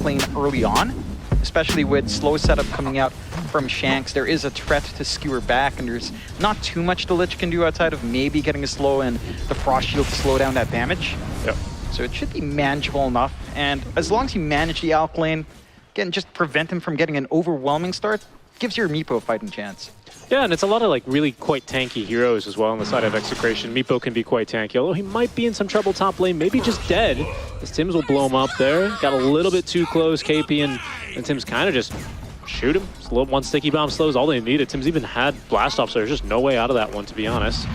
top lane early on, especially with slow setup coming out from Shanks. There is a threat to skewer back, and there's not too much the Lich can do outside of maybe getting a slow and the Frost Shield to slow down that damage. Yep. So it should be manageable enough, and as long as you manage the Alk lane, again, just prevent him from getting an overwhelming start, gives your Meepo a fighting chance. Yeah, and it's a lot of like really quite tanky heroes as well on the side of Execration. Meepo can be quite tanky, although he might be in some trouble top lane, maybe just dead, as Tims will blow him up there. Got a little bit too close, KP, and Tims kind of just shoot him. Just a little one sticky bomb slows all they needed. Tims even had blast off, so there's just no way out of that one, to be honest.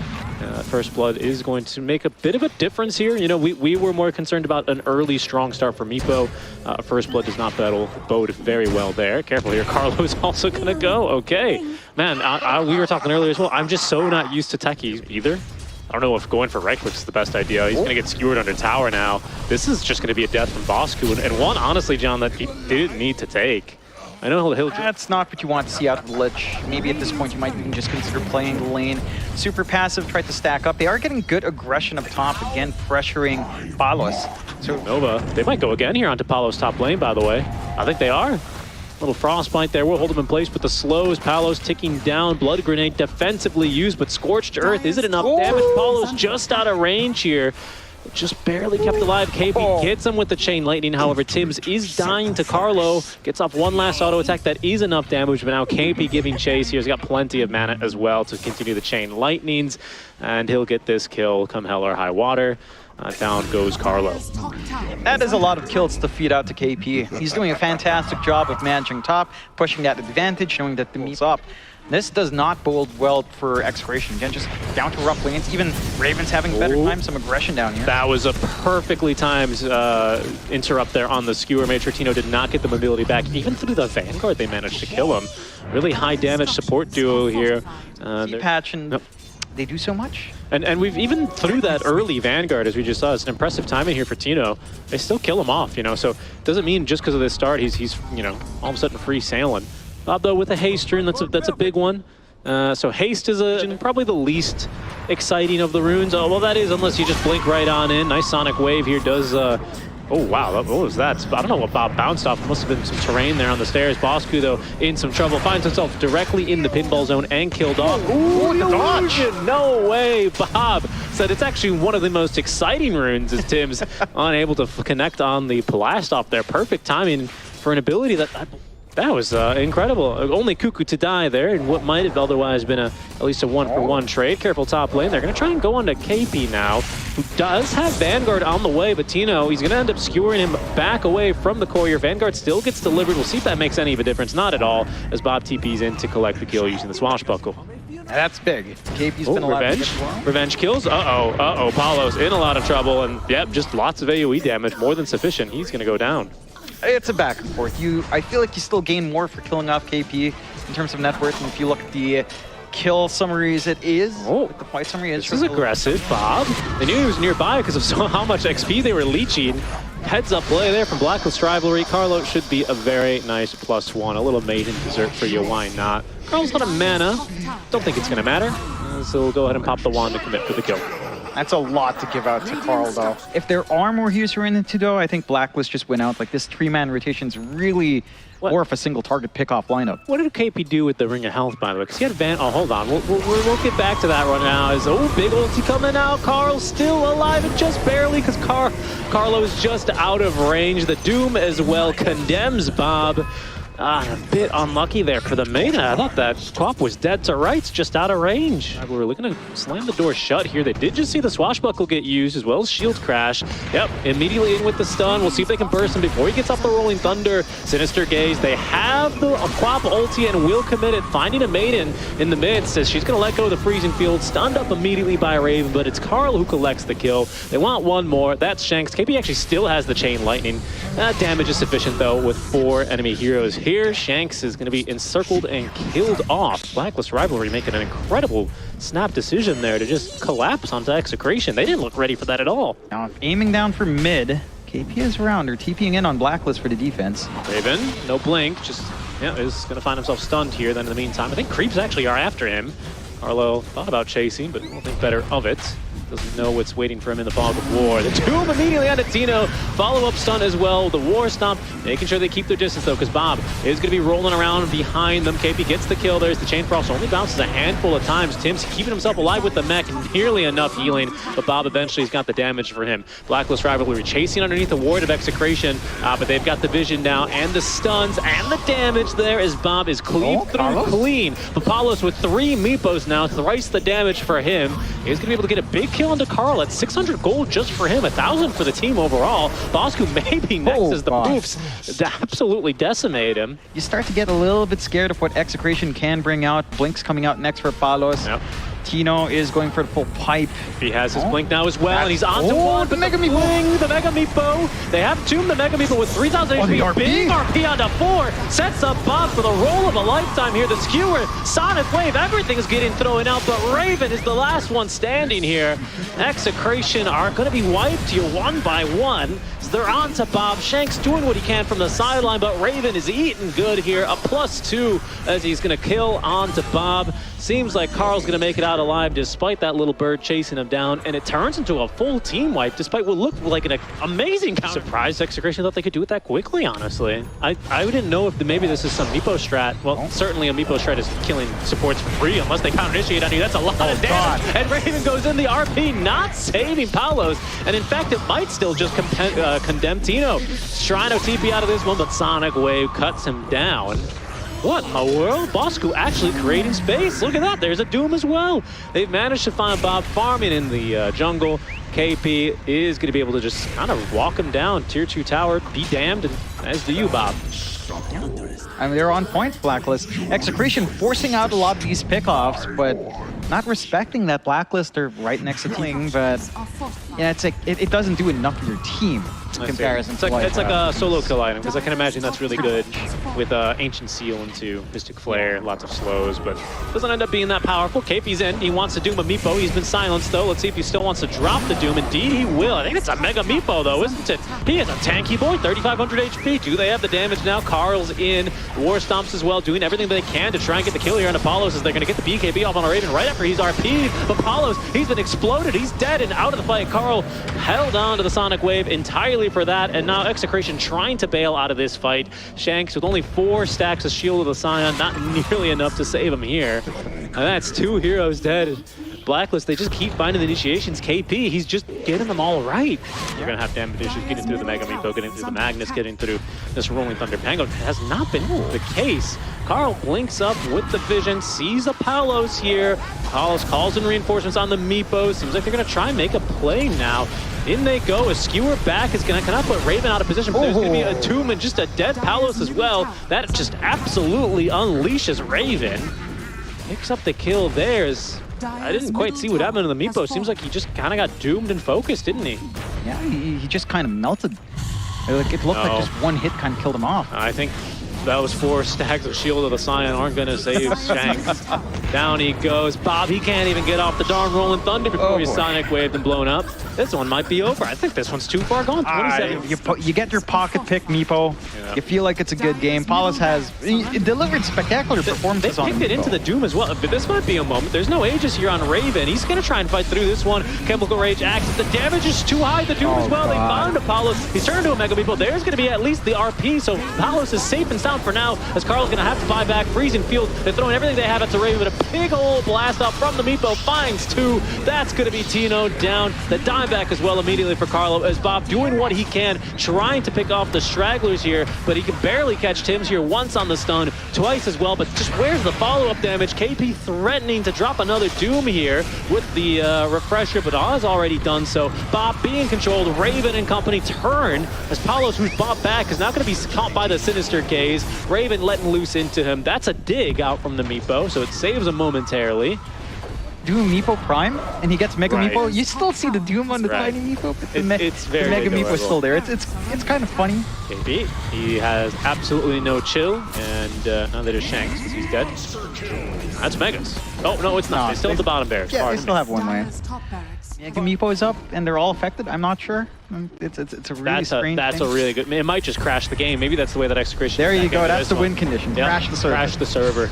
First Blood is going to make a bit of a difference here. You know, we were more concerned about an early strong start for Meepo. First Blood does not bode very well there. Careful here, Carlo's also gonna go. Okay, man, we were talking earlier as well. I'm just so not used to techies either. I don't know if going for right click is the best idea. He's gonna get skewered under tower now. This is just gonna be a death from Bosku, and one, honestly, John, that he didn't need to take. I know he'll That's not what you want to see out of the Lich. Maybe at this point you might even just consider playing the lane. Super passive, try to stack up. They are getting good aggression up top, again pressuring Palos. So Nova, they might go again here onto Palos top lane, by the way. I think they are. Little Frostbite there will hold him in place with the slows. Palos ticking down. Blood Grenade defensively used, but Scorched Earth, is it enough damage? Palos just out of range here. Just barely kept alive. KP gets him with the Chain Lightning. However, Tims is dying to Carlo. Gets off one last auto attack. That is enough damage, but now KP giving chase here. He's got plenty of mana as well to continue the Chain Lightnings, and he'll get this kill come hell or high water. Down goes Carlo. That is a lot of kills to feed out to KP. He's doing a fantastic job of managing top, pushing that advantage, knowing that the meat's up. This does not bode well for Execration. Again, just down to rough lanes. Even Raven's having better time, some aggression down here. That was a perfectly timed interrupt there on the skewer. Tino did not get the mobility back. Even through the Vanguard, they managed to kill him. Really high damage support duo here. Patch and they do so much. And we've even through that early Vanguard, as we just saw, it's an impressive timing here for Tino. They still kill him off, you know. So it doesn't mean just because of this start, he's you know, all of a sudden free sailing. Bob, though, with a haste rune, that's a big one. So haste is probably the least exciting of the runes. Oh, well, that is, unless you just blink right on in. Nice sonic wave here does. Oh, wow, what was that? I don't know what Bob bounced off. Must have been some terrain there on the stairs. Bosku, though, in some trouble. Finds himself directly in the pinball zone and killed off. Ooh, the dodge! No way! Bob said it's actually one of the most exciting runes as Tim's unable to connect on the blast off there. Perfect timing for an ability that was incredible. Only Cuckoo to die there, and what might have otherwise been at least a one-for-one trade. Careful top lane. They're going to try and go on to KP now, who does have Vanguard on the way, but Tino, he's going to end up skewering him back away from the courier. Vanguard still gets delivered. We'll see if that makes any of a difference. Not at all, as Bob TP's in to collect the kill using the Swashbuckle. That's big. KP's been a lot of Revenge kills. Uh-oh. Palos in a lot of trouble, and yep, just lots of AoE damage, more than sufficient. He's going to go down. It's a back and forth. I feel like you still gain more for killing off KP in terms of net worth. And if you look at the kill summaries, it is. Oh, the fight summary is. This is aggressive, Bob. They knew he was nearby because of how much XP they were leeching. Heads up play there from Blacklist Rivalry. Carlo should be a very nice +1. A little maiden dessert for you. Why not? Carl's out of mana. Don't think it's going to matter. So we'll go ahead and pop the wand to commit for the kill. That's a lot to give out to Carl, though. If there are more heroes who are in it, though, I think Blacklist just went out. Like, this 3-man rotation's really more of a single target pick-off lineup. What did KP do with the Ring of Health, by the way? Because he had oh, hold on. We'll get back to that right now. Big ulti coming out. Carl's still alive, and just barely, because Carlo is just out of range. The Doom as well condemns Bob. A bit unlucky there for the main. I thought that Quap was dead to rights, just out of range. We're looking to slam the door shut here. They did just see the Swashbuckle get used, as well as Shield Crash. Yep, immediately in with the stun. We'll see if they can burst him before he gets off the Rolling Thunder. Sinister Gaze. They have the Quap ulti and will commit it, finding a maiden in the midst as she's going to let go of the Freezing Field. Stunned up immediately by Raven, but it's Carl who collects the kill. They want one more. That's Shanks. KP actually still has the Chain Lightning. That damage is sufficient, though, with 4 enemy heroes here. Shanks is going to be encircled and killed off. Blacklist Rivalry making an incredible snap decision there to just collapse onto Execration. They didn't look ready for that at all. Now, aiming down for mid, KP is around. They're TPing in on Blacklist for the defense. Raven, no blink, just, is going to find himself stunned here then in the meantime. I think creeps actually are after him. Carlo thought about chasing, but I don't think better of it. Doesn't know what's waiting for him in the fog of war. The Doom immediately onto Tino. Follow-up stun as well. The War Stomp, making sure they keep their distance though, because Bob is going to be rolling around behind them. KP gets the kill. There's the Chain Frost. Only bounces a handful of times. Tim's keeping himself alive with the mech. Nearly enough healing, but Bob eventually has got the damage for him. Blacklist Rivalry chasing underneath the ward of Execration, but they've got the vision now and the stuns and the damage there as Bob is cleaved through clean. Papalos with 3 Meepos now, thrice the damage for him. He's going to be able to get a big kill into Carl at 600 gold just for him, 1,000 for the team overall. Bosku maybe next as the poofs absolutely decimate him. You start to get a little bit scared of what Execration can bring out. Blink's coming out next for Palos. Yep. Tino is going for the full pipe. He has his blink now as well, and he's onto one. The Mega Meepo. The Mega Meepo. They have Tomb the Mega Meepo with 3,000 HP. Big RP onto 4. Sets up Bob for the roll of a lifetime here. The Skewer, Sonic Wave, everything's getting thrown out, but Raven is the last one standing here. Execration are going to be wiped here one by one. So they're on to Bob. Shanks doing what he can from the sideline, but Raven is eating good here. A +2 as he's going to kill onto Bob. Seems like Carl's going to make it out alive despite that little bird chasing him down, and it turns into a full team wipe despite what looked like an amazing counter. Surprised Execration thought they could do it that quickly, honestly. I didn't know if maybe this is some Meepo strat. Well, certainly a Meepo strat is killing supports for free unless they counter-initiate on you. That's a lot of damage. And Raven goes in the RP, not saving Palos. And in fact, it might still just condemn Tino. Trying to TP out of this one, but Sonic Wave cuts him down. What in the world? Bosku actually creating space. Look at that. There's a Doom as well. They've managed to find Bob farming in the jungle. KP is going to be able to just kind of walk him down. Tier 2 tower, be damned, and as do you, Bob. I mean, they're on points, Blacklist. Execration forcing out a lot of these pickoffs, but not respecting that Blacklist. They're right next to Kling, but yeah, it's like it doesn't do enough for your team in comparison. It's like a solo kill item, because I can imagine that's really good with Ancient Seal into Mystic Flare, lots of slows, but doesn't end up being that powerful. KP's in. He wants to Doom a Meepo. He's been silenced, though. Let's see if he still wants to drop the Doom. Indeed, he will. I think it's a Mega Meepo, though, isn't it? He is a tanky boy, 3,500 HP. Do they have the damage now? Carl's in. War Stomps as well, doing everything they can to try and get the kill here on Apollos as they're going to get the BKB off on a Raven right after he's RP'd. But Apollos, he's been exploded. He's dead and out of the fight. Carl held on to the Sonic Wave entirely for that, and now Execration trying to bail out of this fight. Shanks with only 4 stacks of Shield of the Scion, not nearly enough to save him here. And that's 2 heroes dead. Blacklist, they just keep finding the initiations. KP, he's just getting them all right. You're going to have damage issues getting through the Mega Meepo, getting through the Magnus, getting through this Rolling Thunder Pango. It has not been the case. Carl blinks up with the vision, sees Apollos here. Apollos calls in reinforcements on the Meepo. Seems like they're going to try and make a play now. In they go. A Skewer back is going to kind of put Raven out of position, but there's going to be a Tomb and just a dead Palos as well. That just absolutely unleashes Raven. Picks up the kill there. I didn't quite see what happened to the Meepo. Seems like he just kind of got doomed and focused, didn't he? Yeah, he just kind of melted. Like, it looked like just one hit kind of killed him off. I think those 4 stacks of Shield of the Scion aren't going to save Shanks. Down he goes. Bob, he can't even get off the darn Rolling Thunder before he's Sonic Waved and blown up. This one might be over. I think this one's too far gone. 27. You get your pocket pick, Meepo. Yeah. You feel like it's a good game. Palos has delivered spectacular performances on They picked it into the Doom as well, but this might be a moment. There's no Aegis here on Raven. He's going to try and fight through this one. Chemical Rage acts. The damage is too high. The Doom as well. They found Apollos. He's turned into a Mega Meepo. There's going to be at least the RP, so Palos is safe and sound for now, as Carl's going to have to buy back. Freezing Field. They're throwing everything they have at the Raven, but a big old blast off from the Meepo. Finds 2. That's going to be Tino down. The dieback as well immediately for Carlo, as Bob doing what he can, trying to pick off the stragglers here, but he can barely catch Tim's here once on the stun, twice as well, but just where's the follow-up damage? KP threatening to drop another Doom here with the refresher, but has already done so. Bob being controlled. Raven and company turn as Palos, who's bought back, is now going to be caught by the Sinister Gaze. Raven letting loose into him. That's a dig out from the Meepo, so it saves him momentarily. Doom Meepo Prime, and he gets Mega Meepo. You still see the Doom on the tiny Meepo, but the Mega Meepo is still there. It's kind of funny. KP, he has absolutely no chill, and now that is Shanks, because he's dead. That's Megas. Oh, no, it's not. They're still at the bottom there. Yeah, they still have one lane. Mega Meepo is up, and they're all affected. I'm not sure. It's a really strange That's thing. a really good... It might just crash the game. Maybe that's the way that Execration... There you go. That's the win condition. Yep. Crash the server. Crash the server.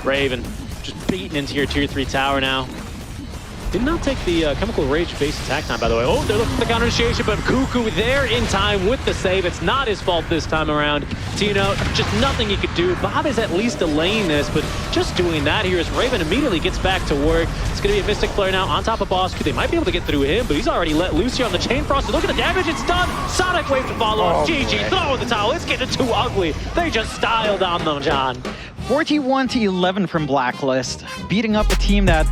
Raven just beaten into your tier 3 tower now. Did not take the Chemical Rage base attack time, by the way. Oh, they're looking for the counter initiation, but Cuckoo there in time with the save. It's not his fault this time around. Tino, just nothing he could do. Bob is at least delaying this, but just doing that here as Raven immediately gets back to work. It's going to be a Mystic Flare now on top of Bosku. They might be able to get through him, but he's already let loose here on the Chain Frost. Look at the damage, it's done. Sonic Wave to follow up. GG, throw in the towel. It's getting too ugly. They just styled on them, John. 41-11 from Blacklist, beating up a team that